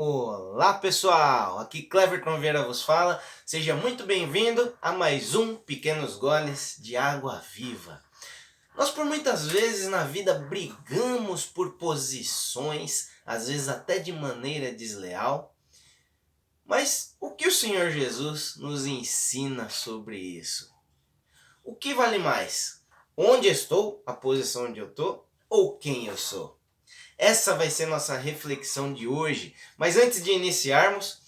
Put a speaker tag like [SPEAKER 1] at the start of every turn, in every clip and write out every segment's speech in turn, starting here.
[SPEAKER 1] Olá pessoal, aqui Cleverton Vieira vos fala, seja muito bem-vindo a mais um Pequenos Goles de Água Viva. Nós por muitas vezes na vida brigamos por posições, às vezes até de maneira desleal, mas o que o Senhor Jesus nos ensina sobre isso? O que vale mais? Onde estou, a posição onde eu estou, ou quem eu sou? Essa vai ser nossa reflexão de hoje. Mas antes de iniciarmos,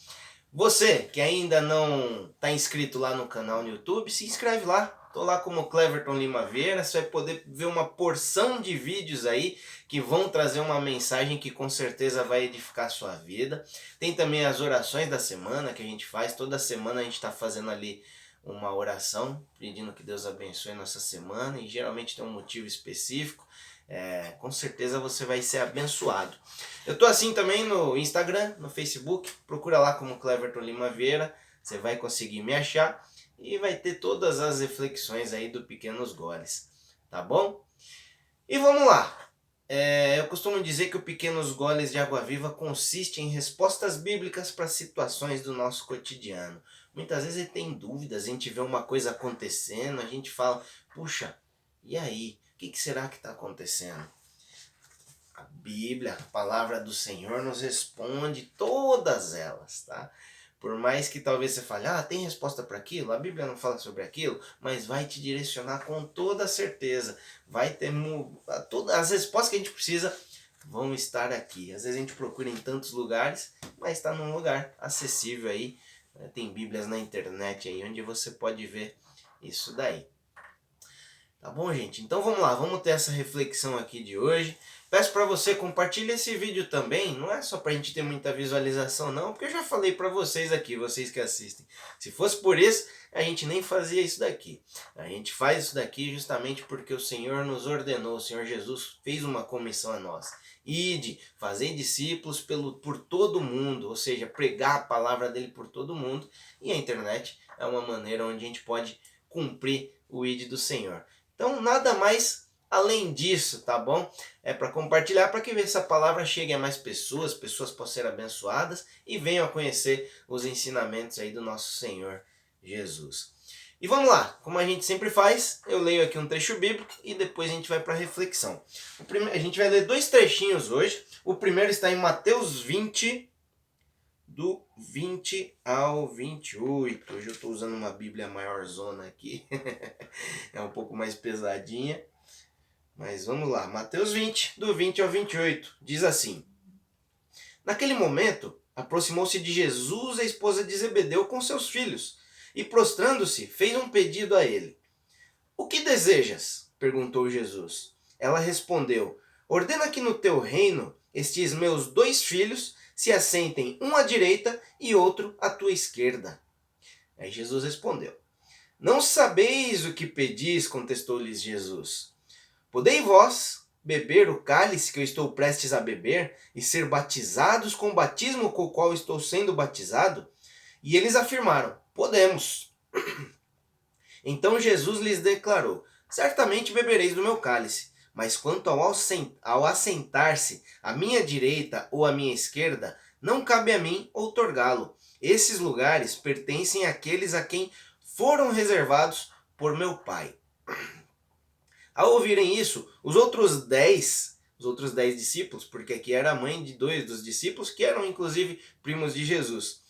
[SPEAKER 1] você que ainda não está inscrito lá no canal no YouTube, se inscreve lá. Estou lá como Cleverton Lima Vieira. Você vai poder ver uma porção de vídeos aí que vão trazer uma mensagem que com certeza vai edificar a sua vida. Tem também as orações da semana que a gente faz. Toda semana a gente está fazendo ali uma oração, pedindo que Deus abençoe a nossa semana. E geralmente tem um motivo específico. Com certeza você vai ser abençoado. Eu tô assim também no Instagram, no Facebook, procura lá como Cleverton Lima Vieira, você vai conseguir me achar e vai ter todas as reflexões aí do Pequenos Goles, tá bom? E vamos lá. Eu costumo dizer que o Pequenos Goles de Água Viva consiste em respostas bíblicas para situações do nosso cotidiano. Muitas vezes tem dúvidas, a gente vê uma coisa acontecendo, a gente fala, puxa, e aí? O que será que está acontecendo? A Bíblia, a palavra do Senhor nos responde todas elas, tá? Por mais que talvez você fale, tem resposta para aquilo, a Bíblia não fala sobre aquilo, mas vai te direcionar com toda certeza. Vai ter todas as respostas que a gente precisa vão estar aqui. Às vezes a gente procura em tantos lugares, mas está num lugar acessível aí. Tem Bíblias na internet aí onde você pode ver isso daí. Tá bom, gente? Então vamos lá, vamos ter essa reflexão aqui de hoje. Peço para você compartilhar esse vídeo também, não é só para a gente ter muita visualização não, porque eu já falei para vocês aqui, vocês que assistem. Se fosse por isso, a gente nem fazia isso daqui. A gente faz isso daqui justamente porque o Senhor nos ordenou, o Senhor Jesus fez uma comissão a nós. Ide, fazei discípulos por todo mundo, ou seja, pregar a palavra dele por todo mundo. E a internet é uma maneira onde a gente pode cumprir o ide do Senhor. Então, nada mais além disso, tá bom? É para compartilhar, para que essa palavra chegue a mais pessoas, pessoas possam ser abençoadas e venham a conhecer os ensinamentos aí do nosso Senhor Jesus. E vamos lá, como a gente sempre faz, eu leio aqui um trecho bíblico e depois a gente vai para a reflexão. A gente vai ler dois trechinhos hoje. O primeiro está em Mateus 20, do 20 ao 28. Hoje eu estou usando uma Bíblia maiorzona aqui. É um pouco mais pesadinha. Mas vamos lá. Mateus 20, do 20 ao 28. Diz assim. Naquele momento, aproximou-se de Jesus a esposa de Zebedeu com seus filhos. E prostrando-se, fez um pedido a ele. O que desejas? Perguntou Jesus. Ela respondeu. Ordena que no teu reino estes meus 2 filhos se assentem, um à direita e outro à tua esquerda. Aí Jesus respondeu. Não sabeis o que pedis, contestou-lhes Jesus. Podei vós beber o cálice que eu estou prestes a beber e ser batizados com o batismo com o qual estou sendo batizado? E eles afirmaram, podemos. Então Jesus lhes declarou, certamente bebereis do meu cálice, mas quanto ao assentar-se à minha direita ou à minha esquerda, não cabe a mim outorgá-lo. Esses lugares pertencem àqueles a quem foram reservados por meu Pai. Ao ouvirem isso, os outros 10 discípulos, porque aqui era a mãe de 2 dos discípulos, que eram inclusive primos de Jesus.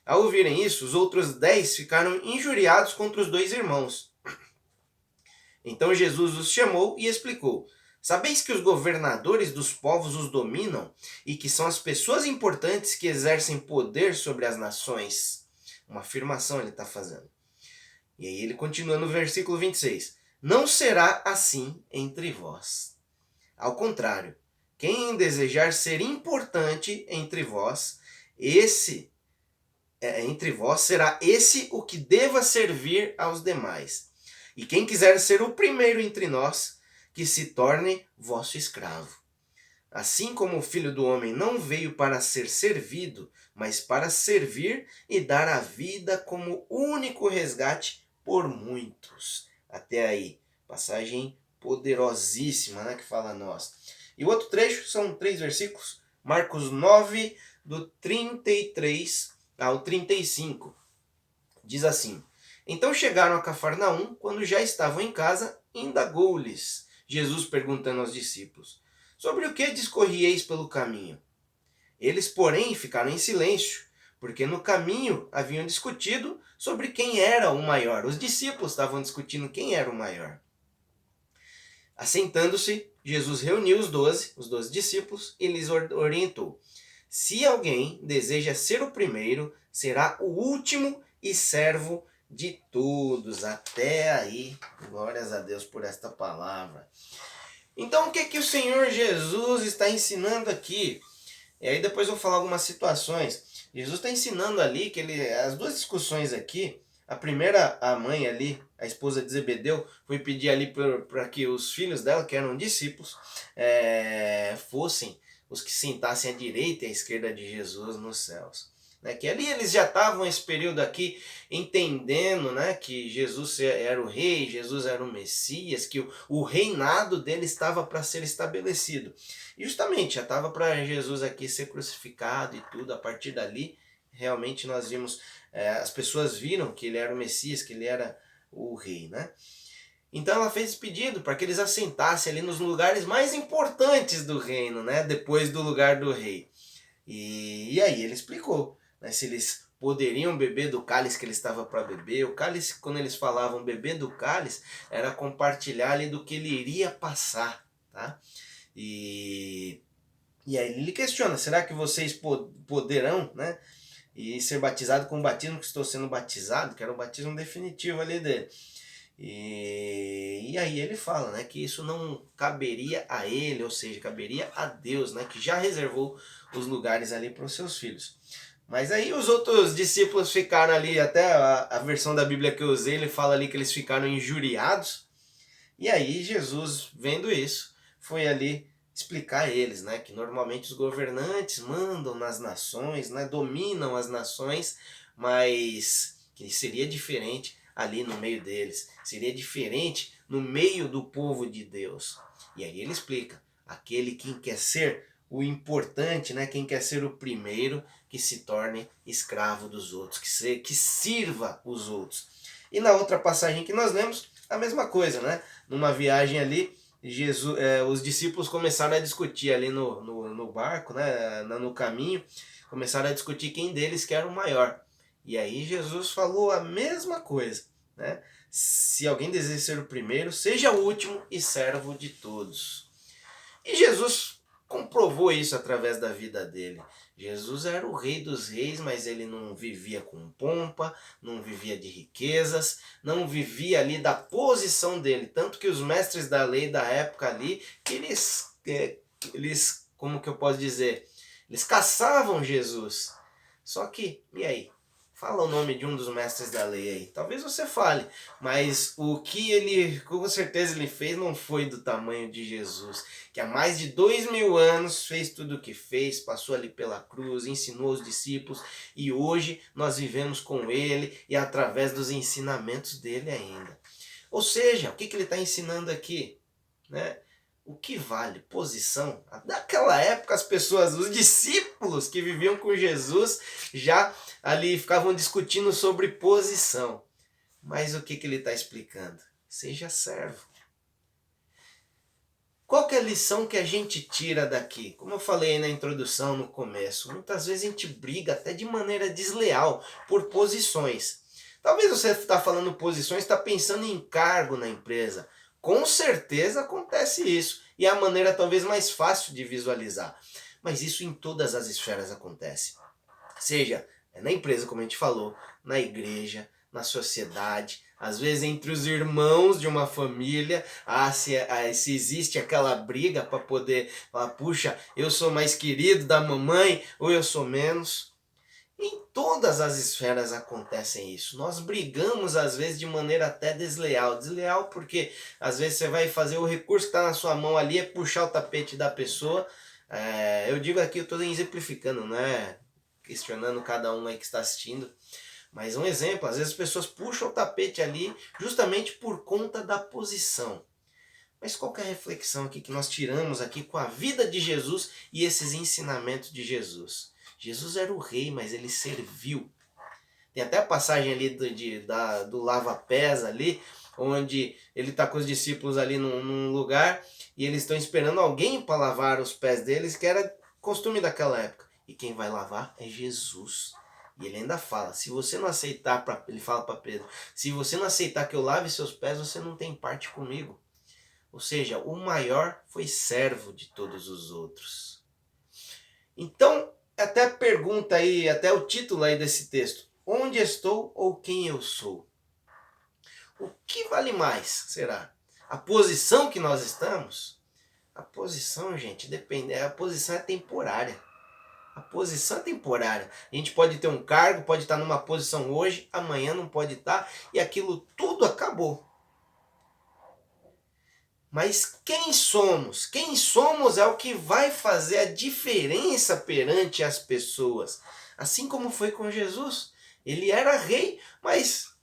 [SPEAKER 1] Ao ouvirem isso, os outros 10 ficaram injuriados contra os 2 irmãos. Então Jesus os chamou e explicou. Sabeis que os governadores dos povos os dominam e que são as pessoas importantes que exercem poder sobre as nações? Uma afirmação ele está fazendo. E aí ele continua no versículo 26. Não será assim entre vós. Ao contrário, quem desejar ser importante entre vós, será esse o que deva servir aos demais. E quem quiser ser o primeiro entre nós, que se torne vosso escravo. Assim como o Filho do Homem não veio para ser servido, mas para servir e dar a vida como único resgate por muitos. Até aí, passagem poderosíssima, né, que fala a nós. E o outro trecho são 3 versículos. Marcos 9, do 33 ao 35. Diz assim: Então chegaram a Cafarnaum, quando já estavam em casa, indagou-lhes Jesus perguntando aos discípulos: Sobre o que discorrieis pelo caminho? Eles, porém, ficaram em silêncio, porque no caminho haviam discutido sobre quem era o maior. Os discípulos estavam discutindo quem era o maior. Assentando-se, Jesus reuniu os 12 discípulos, e lhes orientou: Se alguém deseja ser o primeiro, será o último e servo de todos. Até aí, glórias a Deus por esta palavra. Então, o que que o Senhor Jesus está ensinando aqui? E aí depois eu vou falar algumas situações. Jesus está ensinando ali que as duas discussões aqui, a primeira, a mãe ali, a esposa de Zebedeu, foi pedir ali para que os filhos dela, que eram discípulos, fossem os que sentassem à direita e à esquerda de Jesus nos céus. Que ali eles já estavam esse período aqui entendendo, que Jesus era o rei, Jesus era o Messias, que o reinado dele estava para ser estabelecido. E justamente já estava para Jesus aqui ser crucificado e tudo. A partir dali, realmente nós vimos, as pessoas viram que ele era o Messias, que ele era o rei, Então ela fez esse pedido para que eles assentassem ali nos lugares mais importantes do reino, depois do lugar do rei. E aí ele explicou, se eles poderiam beber do cálice que ele estava para beber. O cálice, quando eles falavam beber do cálice, era compartilhar ali do que ele iria passar, tá? E aí ele questiona: será que vocês poderão, e ser batizado com o batismo que estou sendo batizado, que era o batismo definitivo ali dele? E aí ele fala, que isso não caberia a ele, ou seja, caberia a Deus, que já reservou os lugares ali para os seus filhos. Mas aí os outros discípulos ficaram ali, até a versão da Bíblia que eu usei, ele fala ali que eles ficaram injuriados. E aí Jesus, vendo isso, foi ali explicar a eles, que normalmente os governantes mandam nas nações, dominam as nações, mas que seria diferente ali no meio deles, seria diferente no meio do povo de Deus. E aí ele explica: aquele quem quer ser o importante, quem quer ser o primeiro, que se torne escravo dos outros, que sirva os outros. E na outra passagem que nós lemos, a mesma coisa, numa viagem ali, Jesus, os discípulos começaram a discutir ali no barco, no caminho, começaram a discutir quem deles que era o maior. E aí Jesus falou a mesma coisa, Se alguém deseja ser o primeiro, seja o último e servo de todos. E Jesus comprovou isso através da vida dele. Jesus era o rei dos reis, mas ele não vivia com pompa, não vivia de riquezas, não vivia ali da posição dele. Tanto que os mestres da lei da época ali, eles, como que eu posso dizer? Eles caçavam Jesus. Só que, e aí? Fala o nome de um dos mestres da lei aí. Talvez você fale, mas o que ele, com certeza ele fez, não foi do tamanho de Jesus, que há mais de 2000 anos fez tudo o que fez, passou ali pela cruz, ensinou os discípulos, e hoje nós vivemos com ele e através dos ensinamentos dele ainda. Ou seja, o que ele está ensinando aqui? O que vale? Posição? Naquela época as pessoas, os discípulos que viviam com Jesus, já ali ficavam discutindo sobre posição. Mas o que ele está explicando? Seja servo. Qual que é a lição que a gente tira daqui? Como eu falei na introdução, no começo, muitas vezes a gente briga até de maneira desleal por posições. Talvez você está falando posições, está pensando em cargo na empresa. Com certeza acontece isso, e é a maneira talvez mais fácil de visualizar. Mas isso em todas as esferas acontece. Seja na empresa, como a gente falou, na igreja, na sociedade, às vezes entre os irmãos de uma família, se existe aquela briga para poder falar: puxa, eu sou mais querido da mamãe ou eu sou menos. Em todas as esferas acontecem isso. Nós brigamos às vezes de maneira até desleal. Desleal porque às vezes você vai fazer o recurso que está na sua mão ali, é puxar o tapete da pessoa. Eu digo aqui, eu estou exemplificando, não é questionando cada um aí que está assistindo. Mas um exemplo, às vezes as pessoas puxam o tapete ali justamente por conta da posição. Mas qual que é a reflexão aqui que nós tiramos aqui com a vida de Jesus e esses ensinamentos de Jesus? Jesus era o rei, mas ele serviu. Tem até a passagem ali do lava-pés ali, onde ele está com os discípulos ali num lugar e eles estão esperando alguém para lavar os pés deles, que era costume daquela época. E quem vai lavar é Jesus. E ele ainda fala, se você não aceitar, ele fala para Pedro, se você não aceitar que eu lave seus pés, você não tem parte comigo. Ou seja, o maior foi servo de todos os outros. Então, até a pergunta aí, até o título aí desse texto. Onde estou ou quem eu sou? O que vale mais, será? A posição que nós estamos? A posição, gente, depende. A posição é temporária. A posição é temporária. A gente pode ter um cargo, pode estar numa posição hoje, amanhã não pode estar, e aquilo tudo acabou. Mas quem somos? Quem somos é o que vai fazer a diferença perante as pessoas. Assim como foi com Jesus. Ele era rei, mas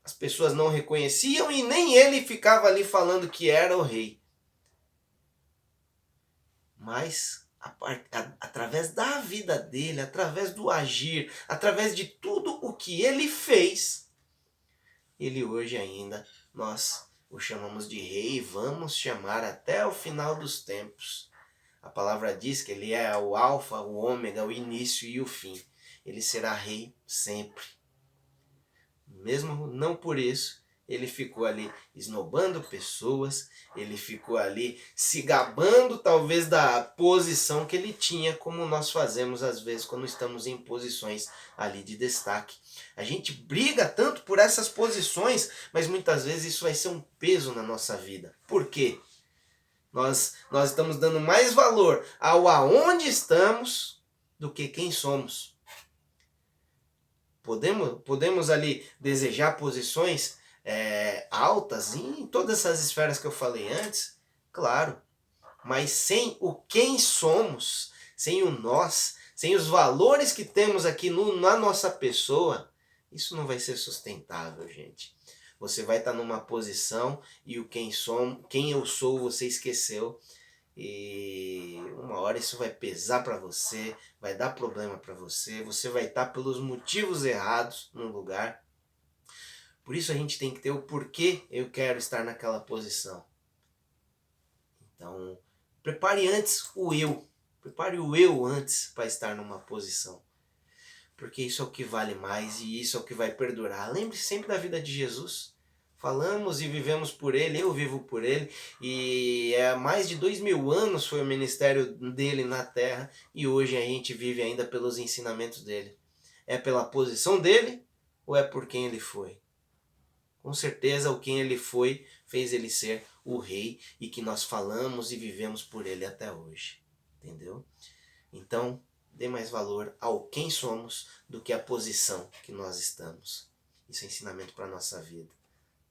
[SPEAKER 1] as pessoas não reconheciam e nem ele ficava ali falando que era o rei. Mas através da vida dele, através do agir, através de tudo o que ele fez, ele hoje ainda, nós o chamamos de rei e vamos chamar até o final dos tempos. A palavra diz que ele é o alfa, o ômega, o início e o fim. Ele será rei sempre. Mesmo não por isso, ele ficou ali esnobando pessoas, ele ficou ali se gabando talvez da posição que ele tinha, como nós fazemos às vezes quando estamos em posições ali de destaque. A gente briga tanto por essas posições, mas muitas vezes isso vai ser um peso na nossa vida. Por quê? Nós estamos dando mais valor ao aonde estamos do que quem somos. Podemos ali desejar posições altas em todas essas esferas que eu falei antes, claro. Mas sem o quem somos, sem o nós, sem os valores que temos aqui na nossa pessoa, isso não vai ser sustentável, gente. Você vai estar numa posição e o quem eu sou, você esqueceu. E uma hora isso vai pesar para você, vai dar problema para você, você vai estar pelos motivos errados no lugar. Por isso a gente tem que ter o porquê eu quero estar naquela posição. Então, prepare antes o eu. Prepare o eu antes para estar numa posição. Porque isso é o que vale mais e isso é o que vai perdurar. Lembre-se sempre da vida de Jesus. Falamos e vivemos por ele, eu vivo por ele, e há mais de 2000 anos foi o ministério dele na terra, e hoje a gente vive ainda pelos ensinamentos dele. É pela posição dele ou é por quem ele foi? Com certeza o quem ele foi fez ele ser o rei e que nós falamos e vivemos por ele até hoje. Entendeu? Então, dê mais valor ao quem somos do que a posição que nós estamos. Isso é ensinamento para a nossa vida.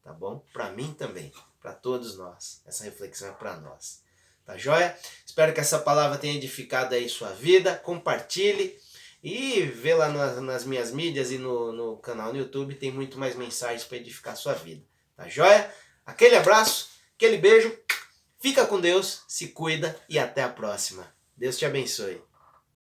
[SPEAKER 1] Tá bom? Para mim também, para todos nós. Essa reflexão é para nós. Tá joia? Espero que essa palavra tenha edificado aí sua vida. Compartilhe e vê lá nas minhas mídias e no canal no YouTube. Tem muito mais mensagens para edificar sua vida. Tá joia? Aquele abraço, aquele beijo. Fica com Deus, se cuida e até a próxima. Deus te abençoe.